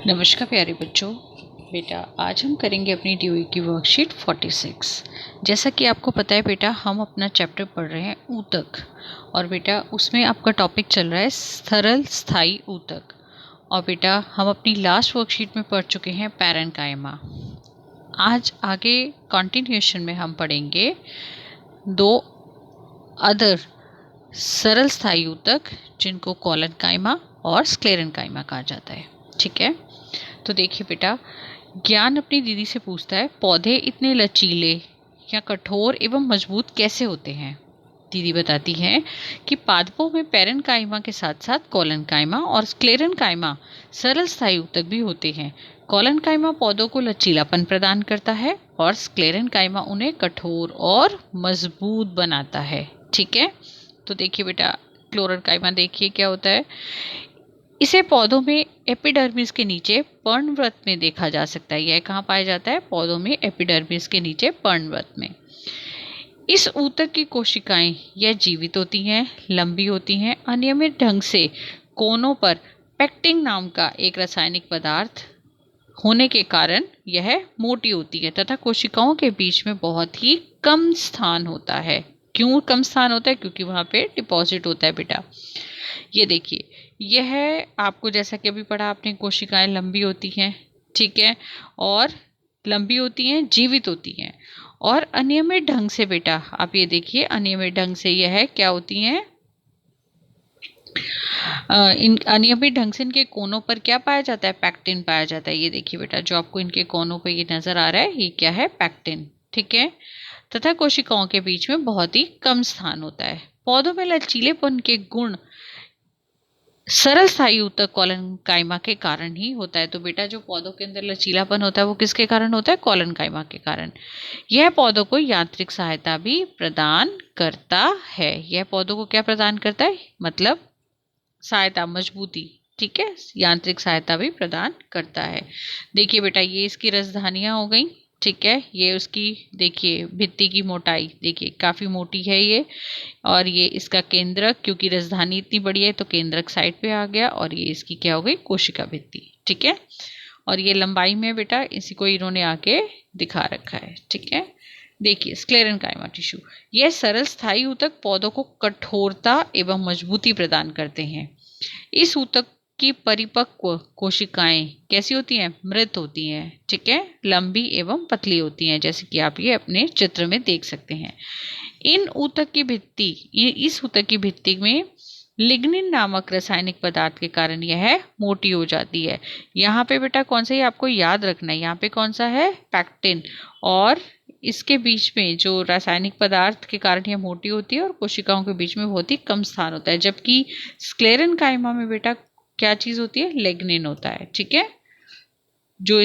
नमस्कार प्यारे बच्चों। बेटा आज हम करेंगे अपनी ड्यूई की वर्कशीट 46। जैसा कि आपको पता है बेटा, हम अपना चैप्टर पढ़ रहे हैं ऊतक, और बेटा उसमें आपका टॉपिक चल रहा है सरल स्थायी ऊतक। और बेटा हम अपनी लास्ट वर्कशीट में पढ़ चुके हैं पैरेन्काइमा। आज आगे कंटिन्यूएशन में हम पढ़ेंगे दो अदर सरल स्थायी ऊतक जिनको कोलेनकाइमा और स्क्लेरेनकाइमा कहा जाता है। ठीक है, तो देखिए बेटा, ज्ञान अपनी दीदी से पूछता है पौधे इतने लचीले या कठोर एवं मजबूत कैसे होते हैं। दीदी बताती है कि पादपों में पैरेन्काइमा के साथ साथ कोलेनकाइमा और स्क्लेरेनकाइमा सरल स्थायी ऊतक भी होते हैं। कोलेनकाइमा पौधों को लचीलापन प्रदान करता है और स्क्लेरेनकाइमा उन्हें कठोर और मजबूत बनाता है। ठीक है, तो देखिए बेटा, क्लोरेनकाइमा देखिए क्या होता है। इसे पौधों में एपिडर्मिस के नीचे पर्णव्रत में देखा जा सकता है। यह कहाँ पाया जाता है? पौधों में एपिडर्मिस के नीचे पर्णव्रत में। इस ऊतक की कोशिकाएं यह जीवित होती हैं, लंबी होती हैं, अनियमित ढंग से कोनों पर पेक्टिन नाम का एक रासायनिक पदार्थ होने के कारण यह मोटी होती है तथा कोशिकाओं के बीच में बहुत ही कम स्थान होता है। क्यों कम स्थान होता है? क्योंकि वहाँ पे डिपॉजिट होता है बेटा। ये देखिए, यह आपको जैसा कि अभी पढ़ा आपने, कोशिकाएं लंबी होती हैं, ठीक है, और लंबी होती हैं, जीवित होती हैं, और अनियमित ढंग से बेटा आप ये देखिए, अनियमित ढंग से यह क्या होती हैं, इन अनियमित ढंग से इनके कोनों पर क्या पाया जाता है? पैक्टिन पाया जाता है। ये देखिए बेटा, जो आपको इनके कोनों पर ये नजर आ रहा है, ये क्या है? पैक्टिन। ठीक है, तथा कोशिकाओं के बीच में बहुत ही कम स्थान होता है। पौधों में लचीलेपन के गुण सरल स्थायी ऊतक कोलेनकाइमा के कारण ही होता है। तो बेटा जो पौधों के अंदर लचीलापन होता है वो किसके कारण होता है? कोलेनकाइमा के कारण। यह पौधों को यांत्रिक सहायता भी प्रदान करता है। यह पौधों को क्या प्रदान करता है? मतलब सहायता, मजबूती। ठीक है, यांत्रिक सहायता भी प्रदान करता है। देखिए बेटा, ये इसकी रसधानियां हो गई। ठीक है, ये उसकी देखिए भित्ति की मोटाई देखिए काफ़ी मोटी है ये, और ये इसका केंद्रक, क्योंकि राजधानी इतनी बड़ी है तो केंद्रक साइड पे आ गया, और ये इसकी क्या हो गई? कोशिका भित्ति। ठीक है, और ये लंबाई में बेटा इसी को इन्होंने आके दिखा रखा है। ठीक है, देखिए स्क्लेरेनकाइमा टिश्यू, यह सरल स्थायी ऊतक पौधों को कठोरता एवं मजबूती प्रदान करते हैं। इस ऊतक की परिपक्व कोशिकाएं कैसी होती हैं? मृत होती हैं। ठीक है, लंबी एवं पतली होती हैं, जैसे कि आप ये अपने चित्र में देख सकते हैं। इन ऊतक की भित्ति, इस ऊतक की भित्ति में लिग्निन नामक रासायनिक पदार्थ के कारण यह मोटी हो जाती है। यहाँ पे बेटा कौन सा, ही आपको याद रखना है, यहाँ पे कौन सा है? पैक्टिन। और इसके बीच में जो रासायनिक पदार्थ के कारण यह मोटी होती है और कोशिकाओं के बीच में बहुत ही कम स्थान होता है। जबकि स्क्लेरेनकाइमा में बेटा क्या चीज होती है? लिग्निन होता है। ठीक है, जो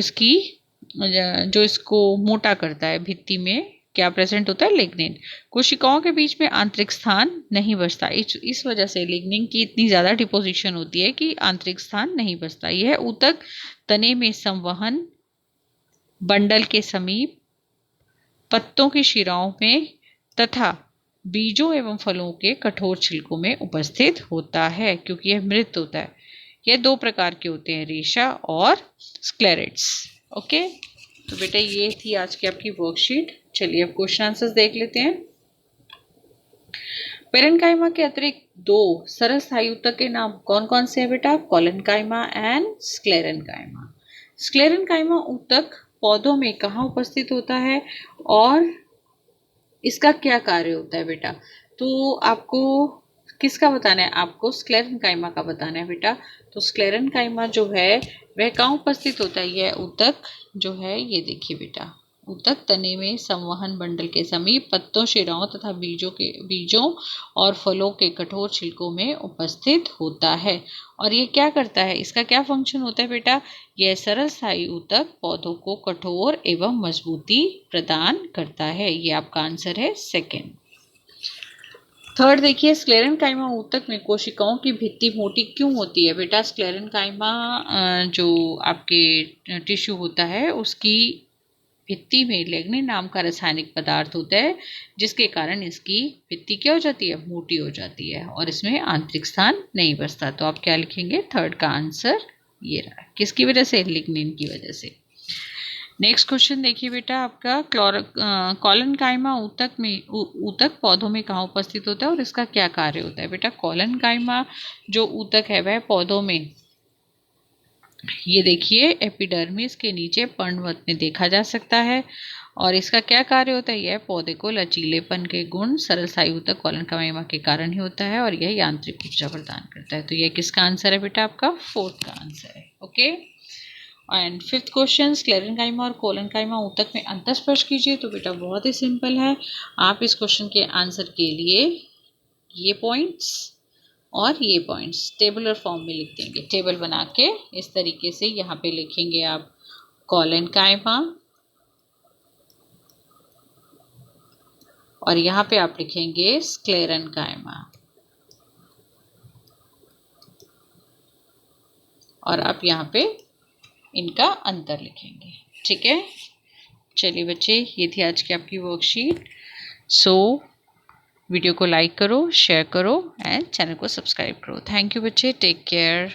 इसको मोटा करता है। भित्ति में क्या प्रेजेंट होता है? लिग्निन। कोशिकाओं के बीच में आंतरिक स्थान नहीं बचता। इस वजह से लिग्निन की इतनी ज्यादा डिपोजिशन होती है कि आंतरिक स्थान नहीं बचता। यह ऊतक तने में संवहन बंडल के समीप, पत्तों की शिराओं में तथा बीजों एवं फलों के कठोर छिलकों में उपस्थित होता है, क्योंकि यह मृत होता है। यह दो प्रकार के होते हैं, रेशा और स्क्लेरेट्स। ओके, तो बेटा ये थी आज की आपकी वर्कशीट। चलिए अब क्वेश्चन आंसर्स देख लेते हैं। पैरेन्काइमा के अतिरिक्त दो सरल स्थायी ऊतक के नाम कौन कौन से हैं बेटा? Collenchyma and sclerenchyma. स्क्लेरेनकाइमा ऊतक पौधों में कहाँ उपस्थित होता है और इसका क्या कार्य होता है बेटा? तो आपको किसका बताना है? आपको स्क्लेरेनकाइमा का बताना है बेटा। तो स्क्लेरेनकाइमा जो है वह कहाँ उपस्थित होता है? यह ऊतक जो है, ये देखिए बेटा, ऊतक तने में संवहन बंडल के समीप, पत्तों, शिराओं तथा बीजों और फलों के कठोर छिलकों में उपस्थित होता है। और ये क्या करता है? इसका क्या फंक्शन होता है बेटा? यह सरल स्थायी ऊतक पौधों को कठोर एवं मजबूती प्रदान करता है। ये आपका आंसर है सेकेंड। थर्ड देखिए, स्क्लेरेनकाइमा ऊतक में कोशिकाओं की भित्ति मोटी क्यों होती है बेटा? स्क्लेरेनकाइमा जो आपके टिश्यू होता है उसकी भित्ति में लिग्निन नाम का रासायनिक पदार्थ होता है, जिसके कारण इसकी भित्ति क्या हो जाती है? मोटी हो जाती है, और इसमें आंतरिक स्थान नहीं बचता। तो आप क्या लिखेंगे? थर्ड का आंसर ये रहा, किसकी वजह से? लिग्निन की वजह से। नेक्स्ट क्वेश्चन देखिए बेटा आपका, कॉलनकाइमा ऊतक में ऊतक पौधों में कहाँ उपस्थित होता है और इसका क्या कार्य होता है? बेटा कॉलनकाइमा जो ऊतक है वह पौधों में, ये देखिए एपिडर्मिस के नीचे पर्णवत में देखा जा सकता है। और इसका क्या कार्य होता है? यह पौधे को लचीलेपन के गुण सरल स्थायी ऊतक कॉलनकाइमा के कारण ही होता है और यह यांत्रिक ऊर्जा प्रदान करता है। तो यह किसका आंसर है बेटा? आपका फोर्थ का आंसर है। Okay, and fifth question, sclerenchyma और कोलनकाइमा ऊतक में अंतर स्पष्ट कीजिए। तो बेटा बहुत ही सिंपल है, आप इस क्वेश्चन के आंसर के लिए ये पॉइंट्स और ये पॉइंट्स टेबुलर फॉर्म में लिख देंगे। टेबल बना के इस तरीके से यहाँ पे लिखेंगे आप कॉलनकाइमा और यहाँ पे आप लिखेंगे स्क्लेरेनकाइमा और आप यहाँ पे इनका अंतर लिखेंगे। ठीक है, चलिए बच्चे, ये थी आज की आपकी वर्कशीट। सो वीडियो को लाइक करो, शेयर करो एंड चैनल को सब्सक्राइब करो। थैंक यू बच्चे, टेक केयर।